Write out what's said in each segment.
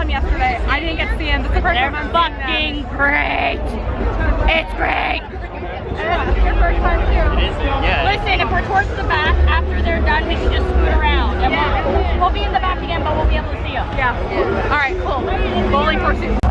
them yesterday. I didn't get to see them. This is the first time I'm fucking great. It's great. It's your first time too. It is, yeah. Listen, if we're towards the back, after they're done, we can just scoot around. And we'll be in the back again, but we'll be able to see them. Yeah. All right, cool. Bowling for soup.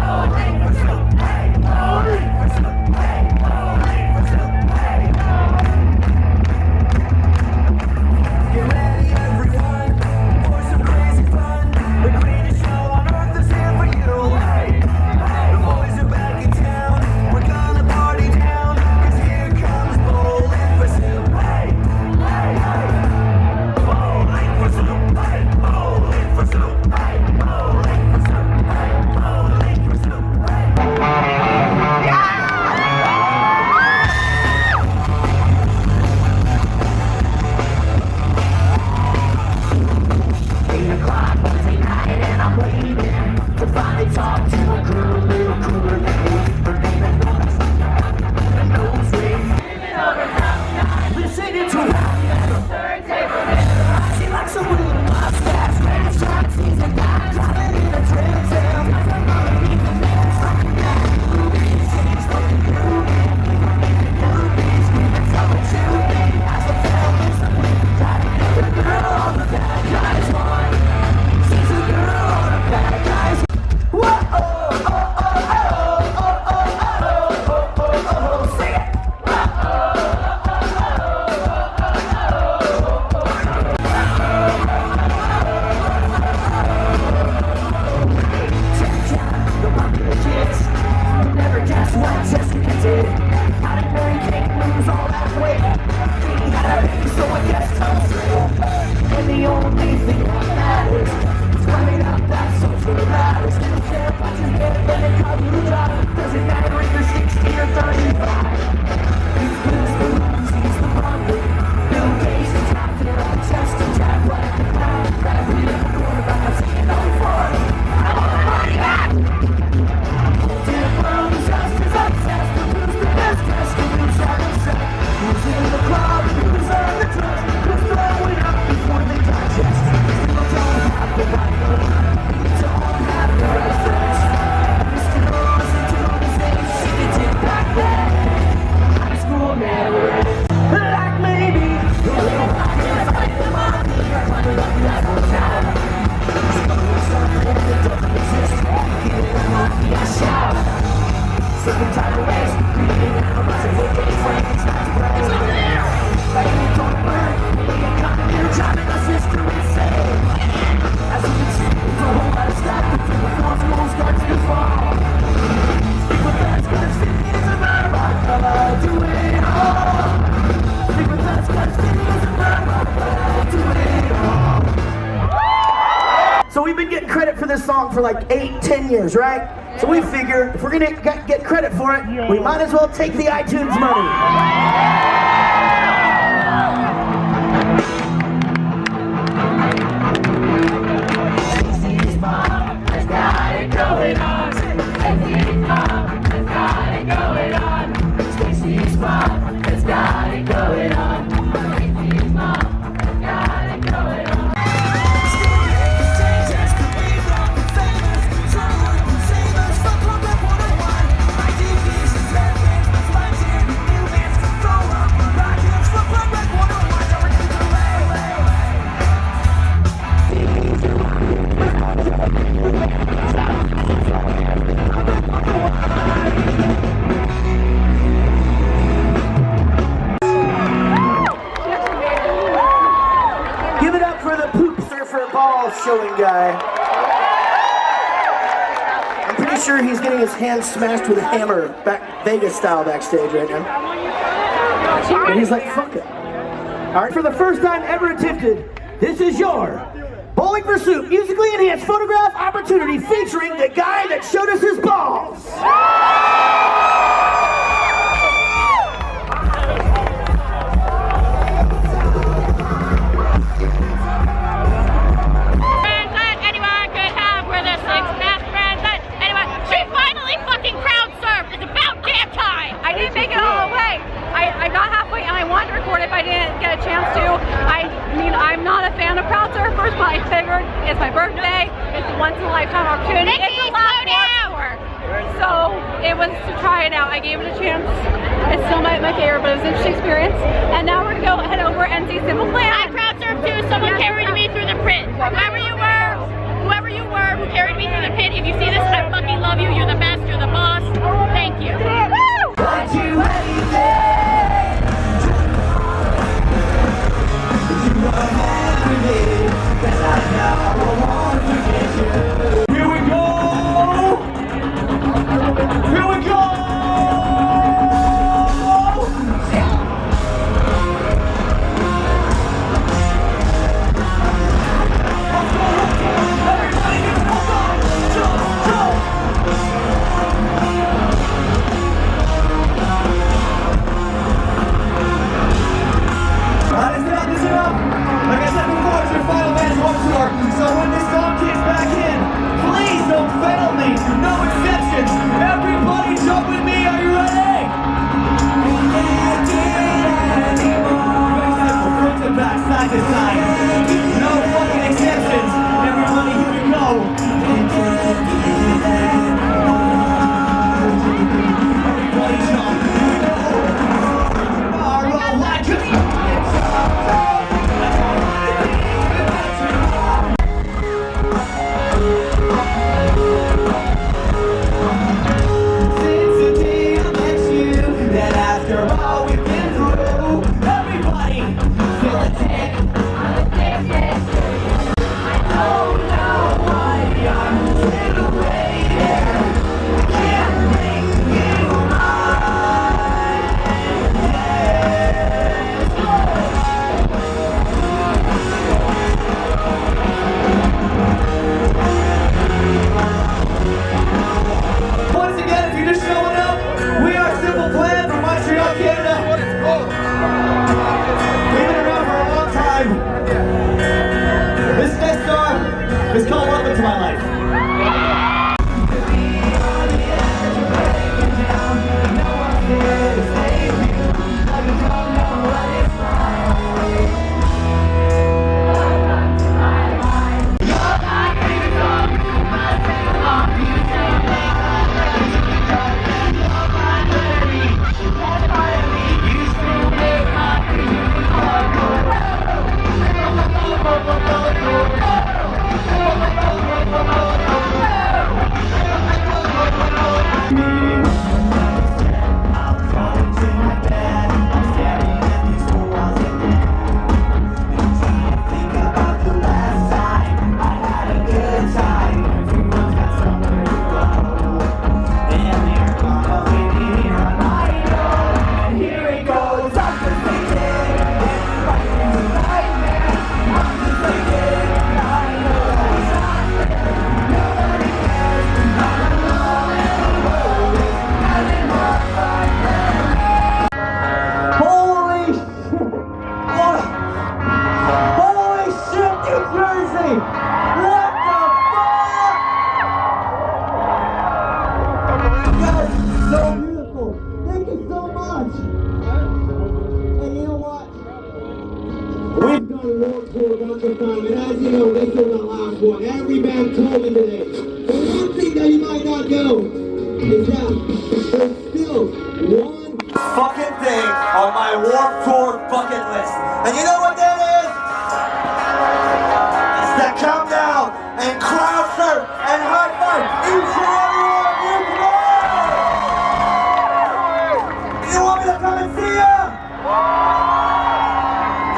So we've been getting credit for this song for like 8-10 years, right? So we figure if we're gonna get credit for it, we might as well take the iTunes money. Showing guy. I'm pretty sure he's getting his hand smashed with a hammer back Vegas style backstage right now. And he's like, fuck it. Alright, for the first time ever attempted, this is your Bowling for Soup musically enhanced photograph opportunity featuring the guy that showed us his balls. I mean, I'm not a fan of crowd surfers, but I figured it's my birthday, it's the once in a lifetime opportunity. Nikki, It's the last slow down! tour. So it was to try it out. I gave it a chance. It's still my favorite, but it was an interesting experience. And now we're gonna go head over and see Simple Plan. I crowd surfed too. Someone carried me through the pit. Whoever you were who carried me through the pit, if you see this, I fucking love you. You're the best. You're the boss. Thank you. Here we go! Here we go! Listen up! Like I said before, it's your final man's home tour. So when this song kicks back in, please don't fail me. No exceptions. Everybody jump with me. Are you ready? We can't get anymore. Very simple. Front to back, side to side. No fucking exceptions. Everybody, here we go. Everybody jump. Here we go. Alright, come on. It's called Welcome to My Life. We've done a world tour a bunch of times, and as you know, this is the last one. Every band told me today. But one thing that you might not know is that there's still one fucking thing on my Warped Tour bucket list. And you know what that is? It's to come down and crowd surf and high five each and every one of you tonight! You want me to come and see ya?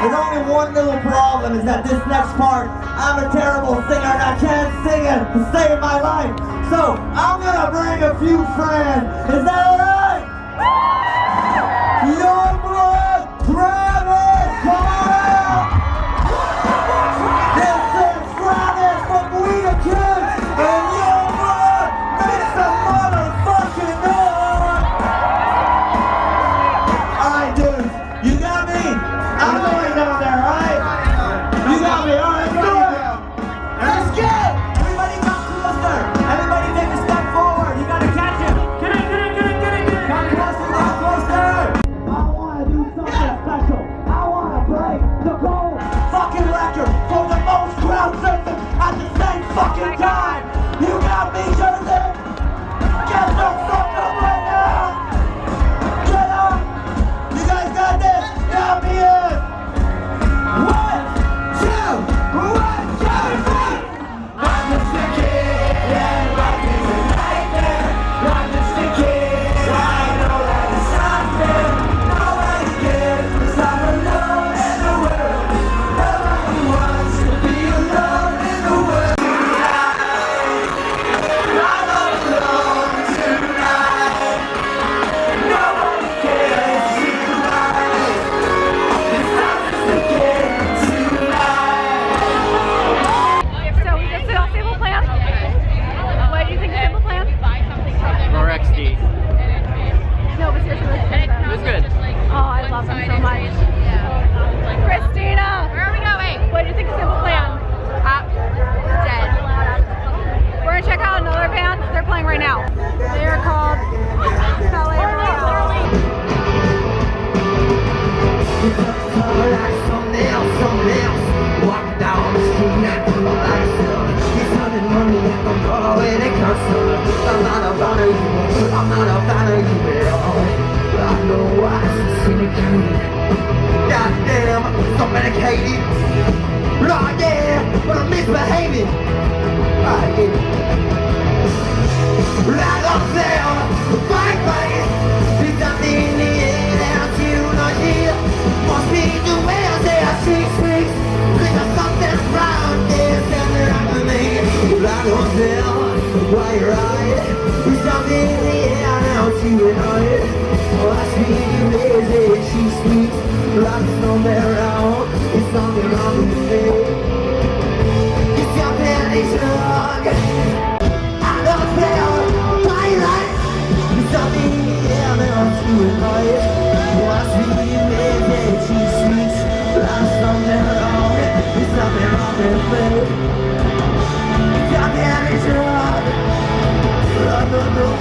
There's only one little problem, is that this next part, I'm a terrible singer and I can't sing it to save my life. So I'm gonna bring a few friends. Is that alright? Young blood, Travis, come on out! This is Travis from We the Kids, and young blood, make some motherfucking noise! Alright dudes, you got me? I'm going down there, alright? You got me, alright, let's do it! Let's go! Everybody come closer! Everybody take a step forward! You gotta catch him! Get in! Come closer, come closer! I want misbehaving. Right up there, fight, there's nothing in the air that you not here. Must be the way I say I speak. There's something around there, something wrong with me. Right up there, why you're right. There's something in the air now you and I. I see you lazy, she speaks. Like something around, there's something wrong with me. It's your penny's wrong. I don't feel my life. There's something in the air now you and I. I see you lazy, she speaks. Like something wrong, there's something wrong with me. It's your penny's wrong. I don't know.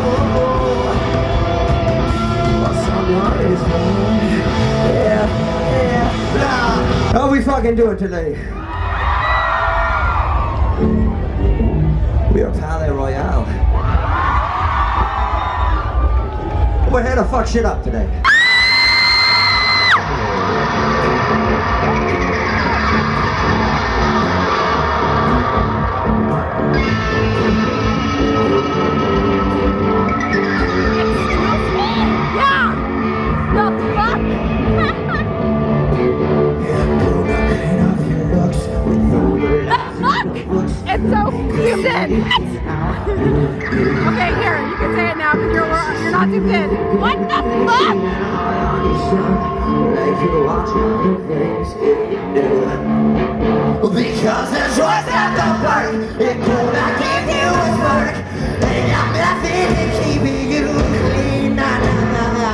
How we fucking doing today? We are Palais Royale. We're here to fuck shit up today. It's so zoomed in. Okay, here, you can say it now because you're not zoomed in. What the fuck? Because the choice at the work, it could not give you its work. Ain't got nothing to keeping you clean. Nah,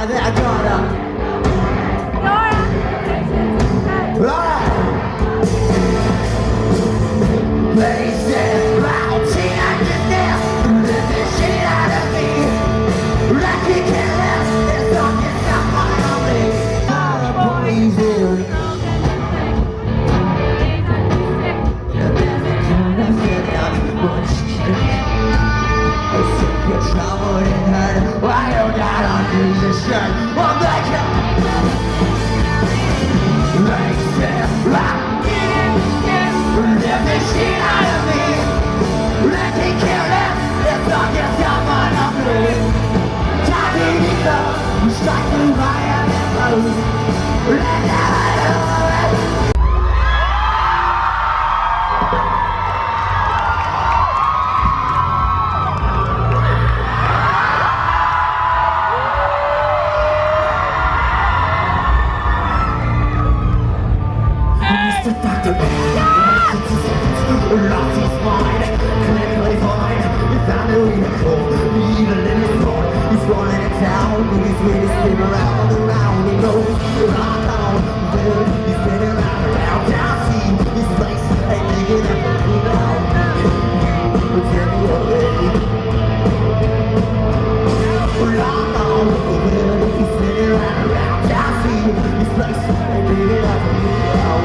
that got up. Places rotting under there, live the shit out of me. Like you can't last, there's something someone on me. Poison. I think you're troubled and hurt. Why you got on this shirt? I'm like places rotting. Live the shit out of me. Let me kill it. It's not just someone of me. Time to be love. You strike through my animals. Let never know it. Mr. Doctor. Lost his mind, clinically fine. He found a vehicle, needle in his heart. He's running in town, with his way to spin around and around. He knows rock on, dude. He's spinning around town. See his place, ain't thinking of it now. But tell me already. Rock on, dude. He's spinning around town. See his place, ain't thinking of it now.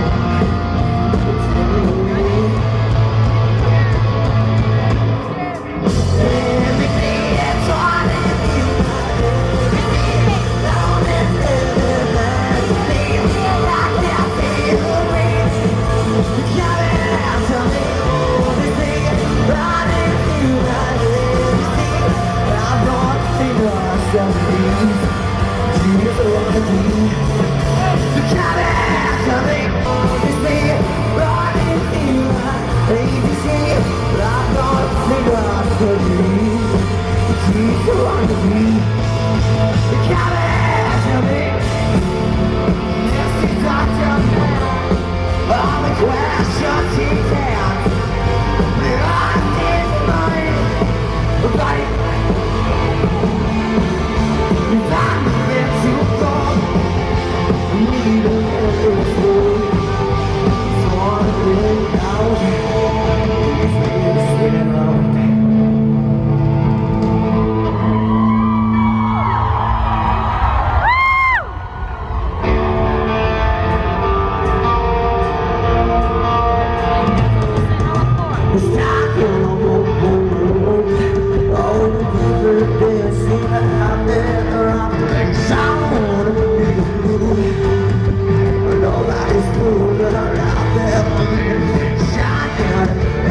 Nobody's cool, but I'm out there, shine.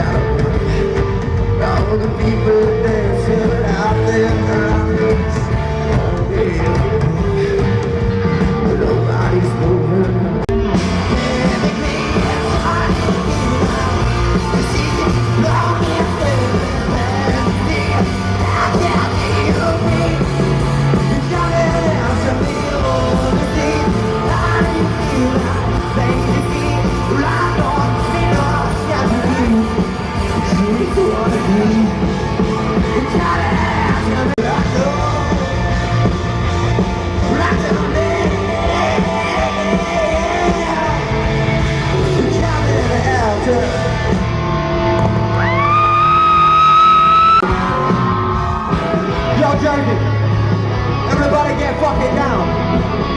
Everybody get fucking down.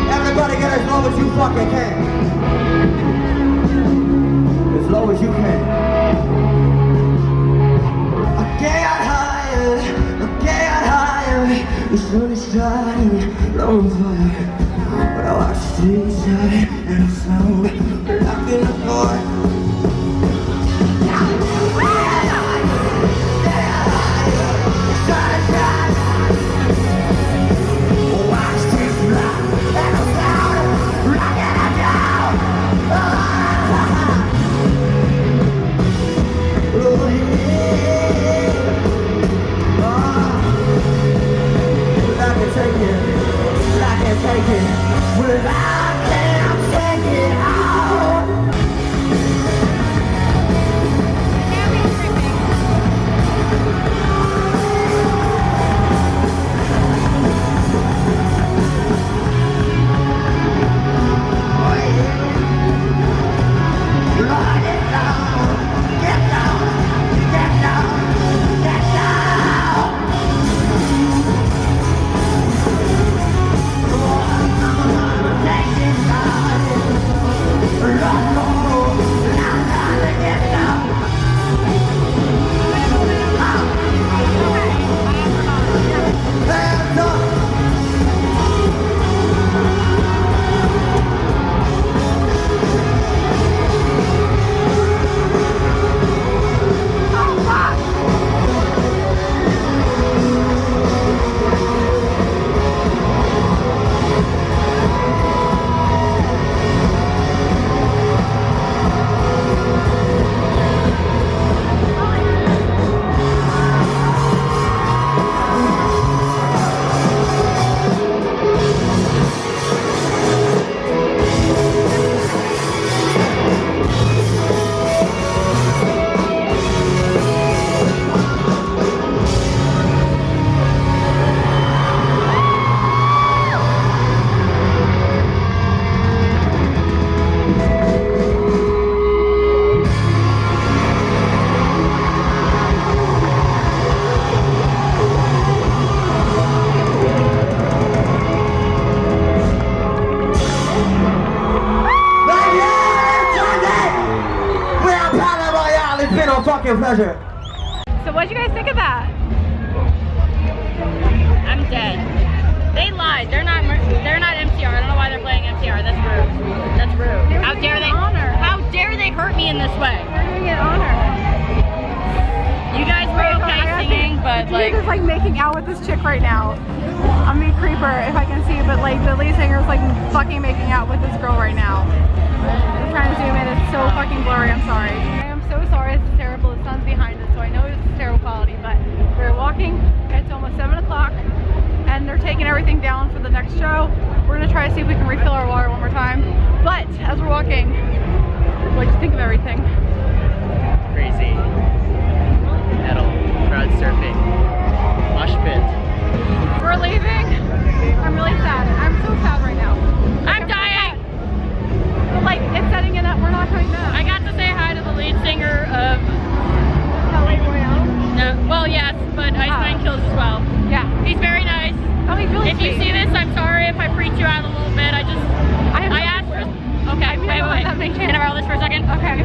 Everybody get as low as you fucking can. As low as you can. I get higher, the sun is shining, on fire. But I watch the inside and I sound like in the floor. Fucking pleasure. So what'd you guys think of that? I'm dead. They lied. They're not MCR. I don't know why they're playing MCR. That's rude. That's rude. How dare they? How dare they hurt me in this way? We're doing it honor. You guys were okay singing, but like. He's like making out with this chick right now. I'm a creeper if I can see, but like the lead singer is like fucking making out with this girl right now. I'm trying to zoom in. It's so fucking blurry. I'm sorry. So sorry, this is terrible. The sun's behind us, so I know it's terrible quality, but we're walking. It's almost 7 o'clock and they're taking everything down for the next show. We're gonna try to see if we can refill our water one more time. But as we're walking, what'd you think of everything? Crazy. Metal. Crowd surfing. Mosh pit. We're leaving. I'm really sad. I'm so sad right now. I'm dying. But like, it's setting it up. We're not coming back. I got to say hi to the lead singer of LA Royale? No, well, yes, but Iceman Kills as well. Yeah. He's very nice. Oh, he's really If you sweet. see this, I'm sorry if I freaked you out a little bit. I asked for. Okay, wait. Can I borrow this for a second? Okay.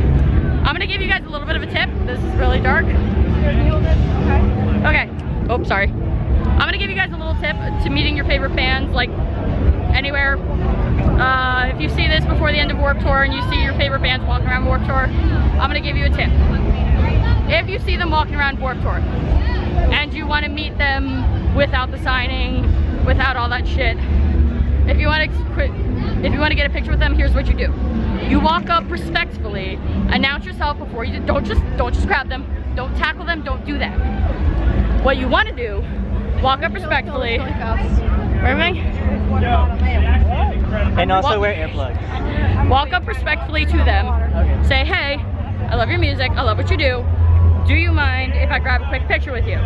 I'm gonna give you guys a little bit of a tip. This is really dark. Okay. Oh, sorry. I'm gonna give you guys a little tip to meeting your favorite bands, like anywhere. If you see this before the end of Warped Tour and you see your favorite bands walking around Warped Tour, I'm gonna give you a tip. If you see them walking around Warped Tour and you want to meet them without the signing, without all that shit, if you want to get a picture with them, here's what you do. You walk up respectfully, announce yourself before you don't just grab them, don't tackle them, don't do that. What you want to do, walk up respectfully. Where am I? And also wear earplugs. Walk up respectfully to them. Say, hey, I love your music, I love what you do. do you mind if I grab a quick picture with you?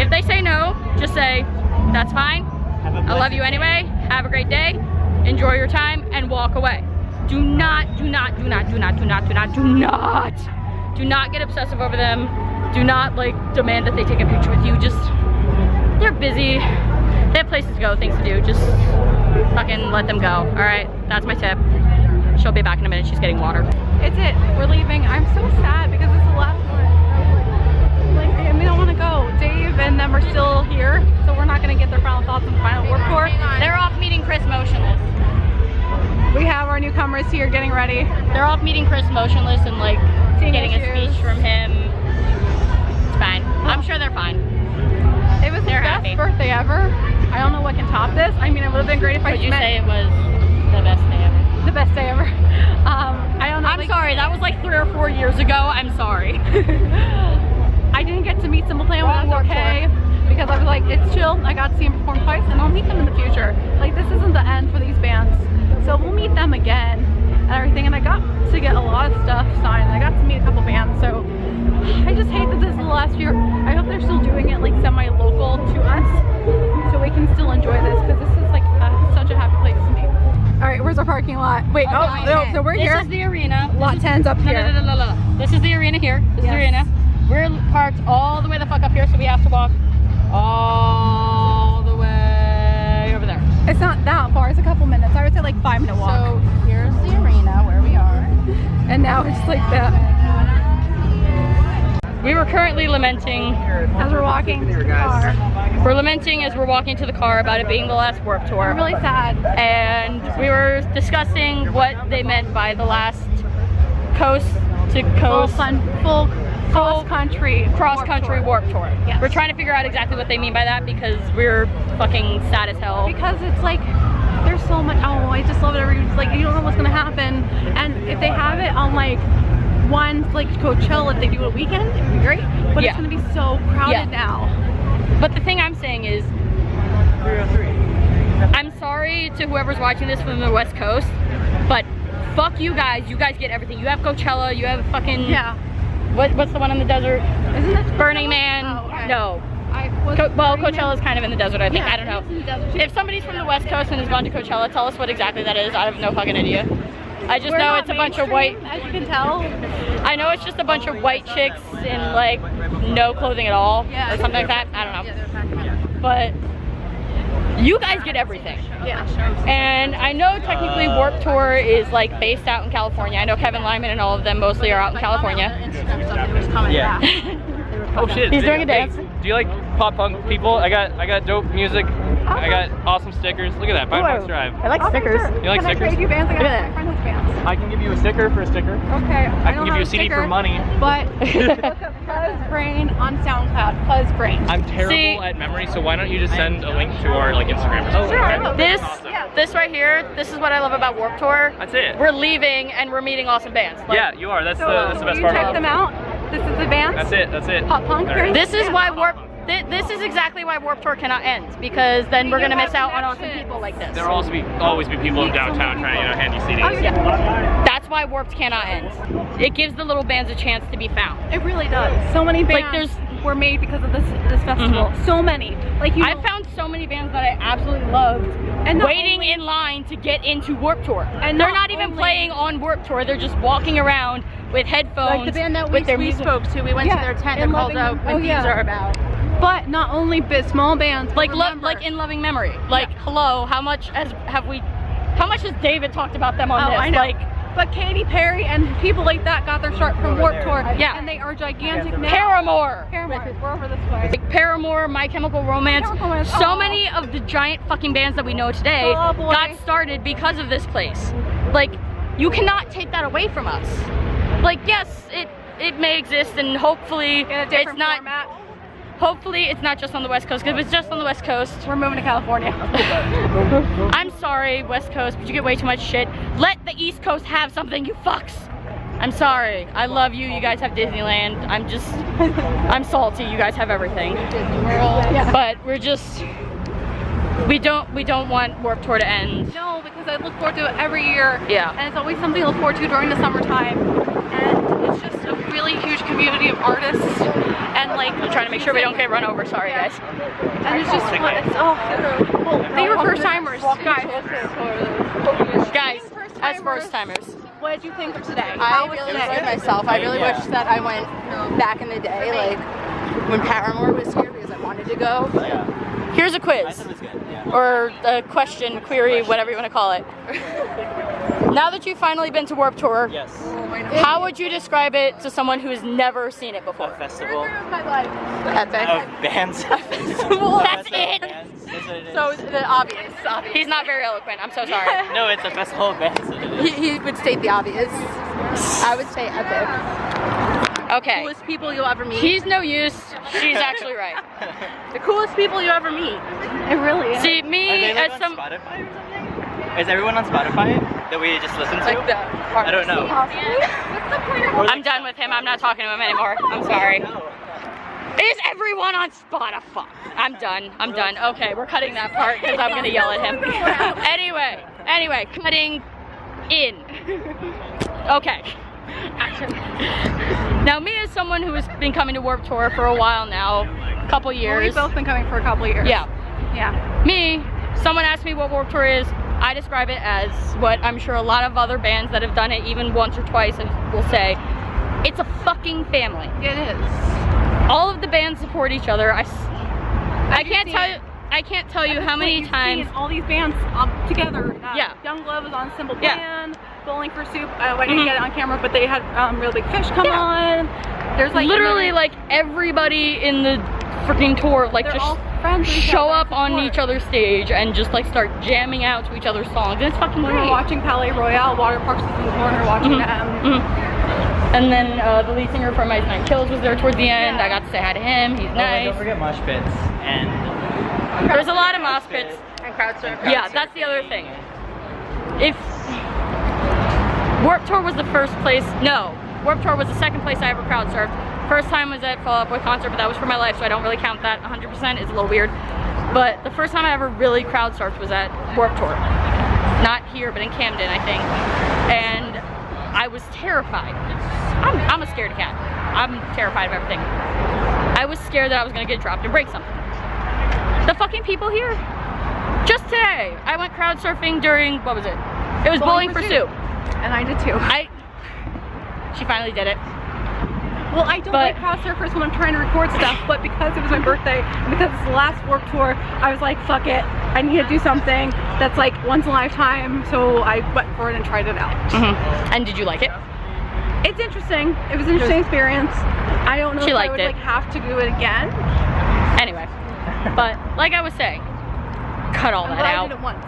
If they say no, just say, that's fine. I love you anyway. Have a great day. Enjoy your time and walk away. Do not get obsessive over them. Do not like demand that they take a picture with you. Just, they're busy. They have places to go, things to do. Just fucking let them go. All right, that's my tip. She'll be back in a minute. She's getting water. It's it. We're leaving. I'm so sad because it's the last one. Like, we don't want to go. Dave and them are still here, so we're not going to get their final thoughts on the final Warped Tour. They're off meeting Chris Motionless. We have our newcomers here getting ready. They're off meeting Chris Motionless and like getting a speech from him. It's fine. I'm sure they're fine. It was the best birthday ever. I don't know what can top this. I mean, it would have been great if I Would you say it was the best day ever? The best day ever. I don't know. I'm sorry, that was like 3 or 4 years ago. I'm sorry. I didn't get to meet Simple Plan, but that's okay. Because I was like, it's chill. I got to see them perform twice, and I'll meet them in the future. Like, this isn't the end for these bands. So we'll meet them again and everything. And I got to get a lot of stuff signed. I got to meet a couple bands. So I just hate that this is the last year. I hope they're still doing it like semi-local to us, so we can still enjoy this, because this is like such a happy place to be. All right, where's our parking lot? Wait, so we're here. This is the arena. Lot 10's up here. No. This is the arena here. This is the arena. We're parked all the way the fuck up here, so we have to walk all the way over there. It's not that far. It's a couple minutes. I would say like 5-minute walk. So here's the arena where we are. And now it's like that. We were currently lamenting As we're walking to the car. We're lamenting as we're walking to the car about it being the last Warped Tour. I'm really sad. And we were discussing what they meant by the last coast to coast Full cross-country Warped Tour. Yes. We're trying to figure out exactly what they mean by that, because we're fucking sad as hell. Because it's like, there's so much, oh, I just love it. Like, you don't know what's gonna happen. And if they have it on like one, like Coachella, if they do a weekend, it would be great. But it's gonna be so crowded now. But the thing I'm saying is, I'm sorry to whoever's watching this from the West Coast, but fuck you guys. You guys get everything. You have Coachella, you have fucking... Yeah. What's the one in the desert? Isn't this Burning Man? Oh, okay. No. Well, Coachella's kind of in the desert, I think. Yeah, I don't know. it is in the desert. If somebody's from the West Coast and has gone to Coachella, tell us what exactly that is. I have no fucking idea. I just know it's a bunch of white... As you can tell. I know it's just a bunch of white chicks in like no clothing at all. Yeah. Or something like that. I don't know. But you guys get everything. Yeah. And I know technically Warped Tour is like based out in California. I know Kevin Lyman and all of them mostly are out in California. Yeah. Oh shit. He's doing a dance. Hey, do you like pop punk people? I got dope music. I got awesome stickers. Look at that. 5 Points Drive. I like stickers. You like Can I stickers? trade you bands? I got Look at my friend has bands. I can give you a sticker for a sticker. Okay. I can give you a CD for money. But look up Fuzz Brain on SoundCloud. Fuzz Brain. I'm terrible at memory, so why don't you just send a link to our like Instagram or something? Sure, I Okay? will. This right here, this is what I love about Warped Tour. That's it. We're leaving and we're meeting awesome bands. Like, Yeah, you are. That's So the best you part check of them it. out. This is the band. That's it. That's it. Pop punk. All right. This is why this is exactly why Warped Tour cannot end, because then we're gonna miss out on awesome people like this. There'll always be people in downtown trying to hand you CDs. Oh, yeah. That's why Warped cannot end. It gives the little bands a chance to be found. It really does. So many bands Like, were made because of this festival. So many. Like I found so many bands that I absolutely loved And not waiting only- in line to get into Warped Tour. And they're not not even only- playing on Warped Tour. They're just walking around with headphones. Like the band that with their we music. spoke to, we went to Yeah, their tent in and called Loving- out what these are about. But not only small bands, but Like remember, like in Loving Memory. Like hello, how much has David talked about them on Oh, this? I know. Like but Katy Perry and people like that got their start from Warped Tour. Yeah. And they are gigantic now. Paramore. We're over this way. Like Paramore, My Chemical Romance, Chemical Romance, so oh. many of the giant fucking bands that we know today Oh, boy. got started because of this place. Like, you cannot take that away from us. Like, yes, it may exist, and hopefully In a it's different not. format. Hopefully it's not just on the West Coast, because if it's just on the West Coast, We're moving to California. I'm sorry, West Coast, but you get way too much shit. Let the East Coast have something, you fucks. I'm sorry. I love you. You guys have Disneyland. I'm salty. You guys have everything. Yeah. But we're just, we don't want Warped Tour to end. No, because I look forward to it every year. Yeah. And it's always something to look forward to during the summertime. And it's just a really huge community of artists, and like I'm trying to make sure we don't get run over. Sorry, guys. and it's just well, they were first timers, guys. As first timers. What did you think of today? I really enjoyed myself. I really wish that I went back in the day, like when Paramore was here, because I wanted to go. Here's a quiz, or a question, query, whatever you want to call it. Now that you've finally been to Warped Tour, Yes. how would you describe it to someone who has never seen it before? A festival Epic. of bands. Well, that's it. Bands, that's what it is. So the obvious. He's not very eloquent. I'm so sorry. No, it's a festival of bands. He would state the obvious. I would say epic. Okay. Coolest people you'll ever meet. He's no use. She's actually right. the coolest people you ever meet. It really is. See, Are me they like as on some. Spotify or something? Is everyone on Spotify that we just listen to? Like the I don't know. I'm done with him. I'm not talking to him anymore. I'm sorry. Is everyone on Spotify? I'm done. I'm done. Okay, we're cutting that part because I'm gonna yell at him. Anyway, cutting in. Okay. Now, me as someone who has been coming to Warped Tour for a while now, a couple years. We've both been coming for a couple years. Yeah. Yeah. Me, someone asked me what Warped Tour is. I describe it as what I'm sure a lot of other bands that have done it even once or twice will say. It's a fucking family. It is. All of the bands support each other. I can't tell you how many times. All these bands together. Yeah. Young Love was on Simple Yeah. Plan. Bowling for Soup. I didn't get it on camera, but they had Real Big Fish come on. There's like literally like everybody in the freaking tour like they're just all friends with each show other up on support. each other's stage and just like start jamming out to each other's songs. And it's fucking We were great. watching Palais Royale, Water Parks in the corner, watching them. And then the lead singer from Ice Nine Kills was there towards the end. I got to say hi to him. He's Oh, and nice. don't forget mosh pits and There's a lot of mosh pits. and crowd surf. Yeah, that's the other thing. If Warped Tour was the first place, no, Warped Tour was the second place I ever crowd surfed. First time was at Fall Out Boy concert, but that was for my life, so I don't really count that 100%. It's a little weird. But the first time I ever really crowd surfed was at Warped Tour. Not here, but in Camden, I think. And I was terrified. I'm a scaredy cat. I'm terrified of everything. I was scared that I was gonna get dropped and break something. The fucking people here. Just today, I went crowd surfing during, what was it? It was Bowling for Soup. And I did too. She finally did it. Well, I don't like crowd surfers when I'm trying to record stuff, but because it was my birthday, and because it's the last Warped Tour, I was like, fuck it. I need to do something that's like once in a lifetime, so I went for it and tried it out. And did you like it? It's interesting. It was an interesting experience. I don't know She if I liked would it. like have to do it again. Anyway, but like I was saying, cut all I'm that glad I out. did it once.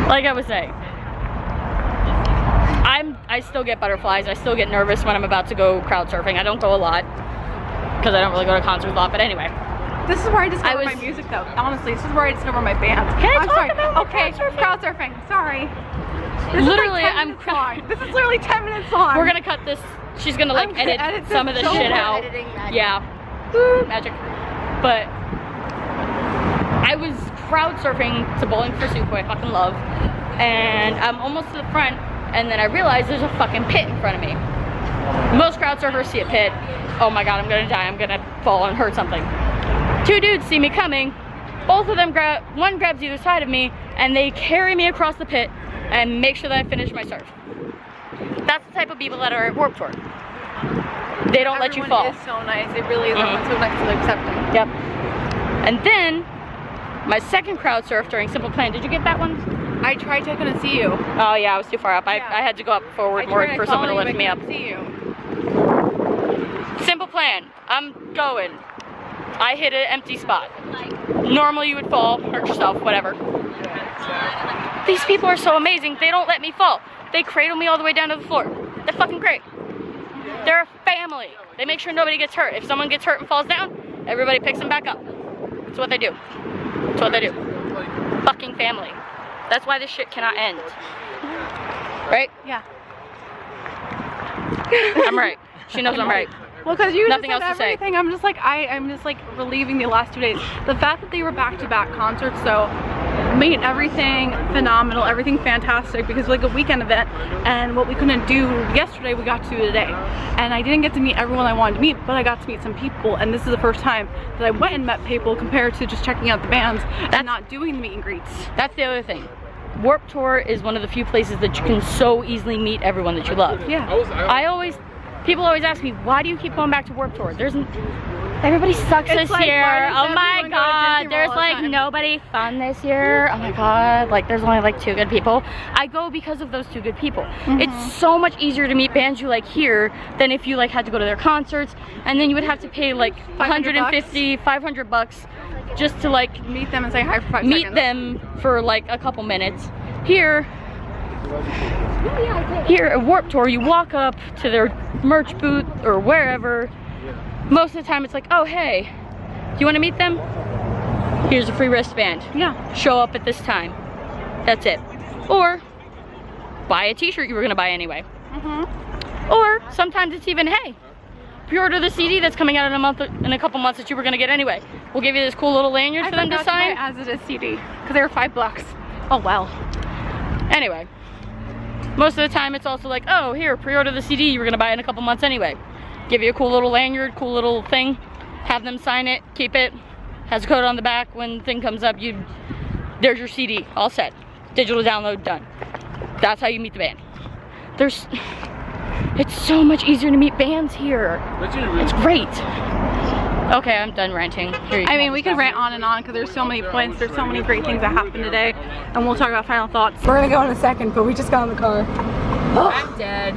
Like I was saying, I still get butterflies. I still get nervous when I'm about to go crowd surfing. I don't go a lot because I don't really go to concerts a lot. But anyway, This is where I discover my music, though. Honestly, this is where I discover my band. Can I I'm talk sorry. about my okay, crowd surfing? Sorry. This literally, is like 10 minutes long. This is literally 10 minutes long. we're gonna cut this. She's gonna like I'm gonna edit edit some of this the so shit much. out. Editing magic. Yeah, Woo, magic. But I was crowd surfing to Bowling for Soup, who I fucking love, and I'm almost to the front, and then I realize there's a fucking pit in front of me. Most crowd surfers see a pit. Oh my god, I'm gonna die. I'm gonna fall and hurt something. Two dudes see me coming. Both of them one grabs either side of me, and they carry me across the pit and make sure that I finish my surf. That's the type of people that are at Warped Tour. They don't let you fall. Everyone is so nice. It really is. Everyone's so nice and accepting. Yep. And then my second crowd surf during Simple Plan. Did you get that one? I tried to, I couldn't see you. Oh yeah, I was too far up. I had to go up forward more for someone to lift me up. See you. Simple Plan. I'm going. I hit an empty spot. Normally you would fall, hurt yourself, whatever. These people are so amazing. They don't let me fall. They cradle me all the way down to the floor. They're fucking great. They're a family. They make sure nobody gets hurt. If someone gets hurt and falls down, everybody picks them back up. That's what they do. That's what they do. Fucking family. That's why this shit cannot end. Right? Yeah. I'm right. She knows I'm right. Well, because you Nothing just said else to say. everything. I'm just like relieving the last 2 days. The fact that they were back-to-back concerts, so made everything phenomenal, everything fantastic, because like a weekend event, and what we couldn't do yesterday we got to today. And I didn't get to meet everyone I wanted to meet, but I got to meet some people, and this is the first time that I went and met people compared to just checking out the bands and not doing the meet and greets. That's the other thing. Warped Tour is one of the few places that you can so easily meet everyone that you love. Yeah. People always ask me, why do you keep going back to Warped Tour? Everybody sucks this year. Oh my god, there's like nobody fun this year. Oh my god, like there's only like 2 good people. I go because of those 2 good people. It's so much easier to meet bands you like here than if you like had to go to their concerts, and then you would have to pay like 150, 500 bucks just to like meet them and say hi for 5 meet seconds. them for like a couple minutes. Here at Warped Tour, you walk up to their merch booth or wherever. Most of the time it's like, oh hey, do you want to meet them? Here's a free wristband. Yeah. Show up at this time. That's it. Or buy a t-shirt you were gonna buy anyway. Or sometimes it's even, hey, pre-order the CD that's coming out in a couple months that you were gonna get anyway. We'll give you this cool little lanyard for them to sign. As it is CD, because they were $5. Oh well. Anyway, most of the time it's also like, oh here, pre-order the CD you were gonna buy in a couple months anyway. Give you a cool little lanyard, cool little thing, have them sign it, keep it, has a code on the back. When the thing comes up, there's your CD, all set. Digital download, done. That's how you meet the band. It's so much easier to meet bands here. It's great. Okay, I'm done ranting. I mean, we could rant on and on because there's so many points, there's so many great things that happened today, and we'll talk about final thoughts. We're gonna go in a second, but we just got in the car. I'm dead.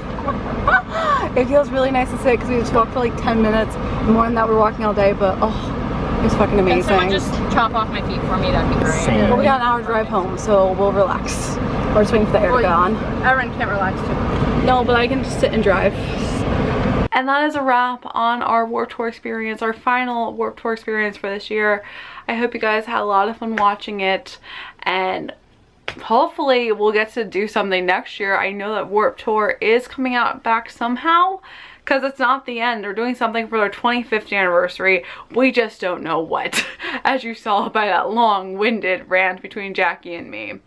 It feels really nice to sit because we just walked for like 10 minutes. More than that, we're walking all day, but oh, it's fucking amazing. Can someone just chop off my feet for me? That'd be great. Well, we got an hour drive home, so we'll relax. We're just waiting for the air to go on. Everyone can't relax too. No, but I can just sit and drive. And that is a wrap on our Warped Tour experience, our final Warped Tour experience for this year. I hope you guys had a lot of fun watching it, and hopefully we'll get to do something next year. I know that Warped Tour is coming out back somehow, because it's not the end. They're doing something for their 25th anniversary. We just don't know what, as you saw by that long-winded rant between Jackie and me.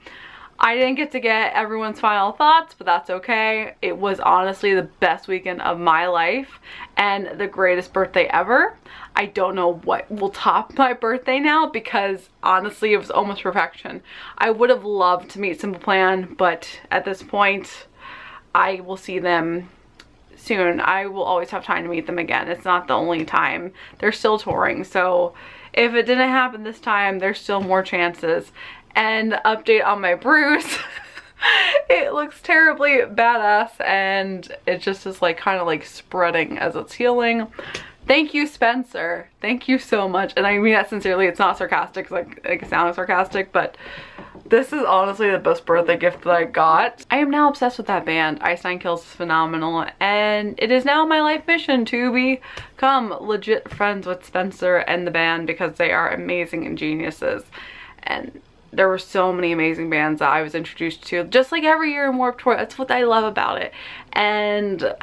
I didn't get to get everyone's final thoughts, but that's okay. It was honestly the best weekend of my life and the greatest birthday ever. I don't know what will top my birthday now, because honestly it was almost perfection. I would have loved to meet Simple Plan, but at this point I will see them soon. I will always have time to meet them again. It's not the only time. They're still touring, so if it didn't happen this time, there's still more chances. And update on my bruise. It looks terribly badass, and it just is like kind of like spreading as it's healing. Thank you, Spencer. Thank you so much. And I mean that sincerely. It's not sarcastic, like it sounds sarcastic, but this is honestly the best birthday gift that I got. I am now obsessed with that band. Ice Nine Kills is phenomenal, and it is now my life mission to become legit friends with Spencer and the band, because they are amazing and geniuses. And there were so many amazing bands that I was introduced to, just like every year in Warped Tour. That's what I love about it. And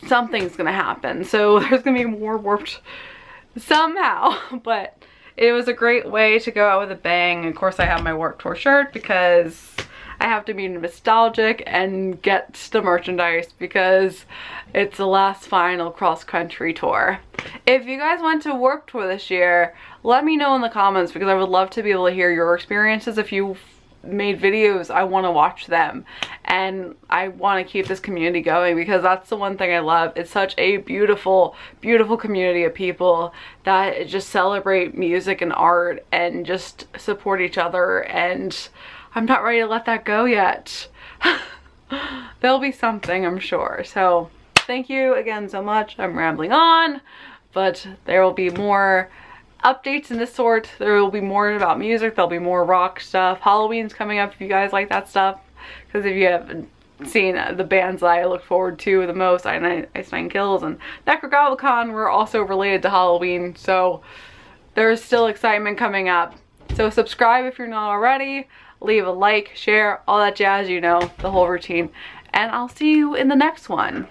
something's gonna happen, so there's gonna be more Warped somehow. But it was a great way to go out with a bang. Of course I have my Warped Tour shirt because I have to be nostalgic and get the merchandise, because it's the last final cross-country tour. If you guys went to Warped Tour this year, let me know in the comments, because I would love to be able to hear your experiences. If you made videos, I want to watch them, and I want to keep this community going, because that's the one thing I love. It's such a beautiful, beautiful community of people that just celebrate music and art and just support each other, and I'm not ready to let that go yet. There'll be something, I'm sure. So thank you again so much. I'm rambling on, but there will be more updates in this sort. There will be more about music. There'll be more rock stuff. Halloween's coming up if you guys like that stuff, because if you haven't seen the bands that I look forward to the most, Ice Nine Kills and Necrogoblicon were also related to Halloween, so there's still excitement coming up. So subscribe if you're not already. Leave a like, share, all that jazz, you know, the whole routine. And I'll see you in the next one.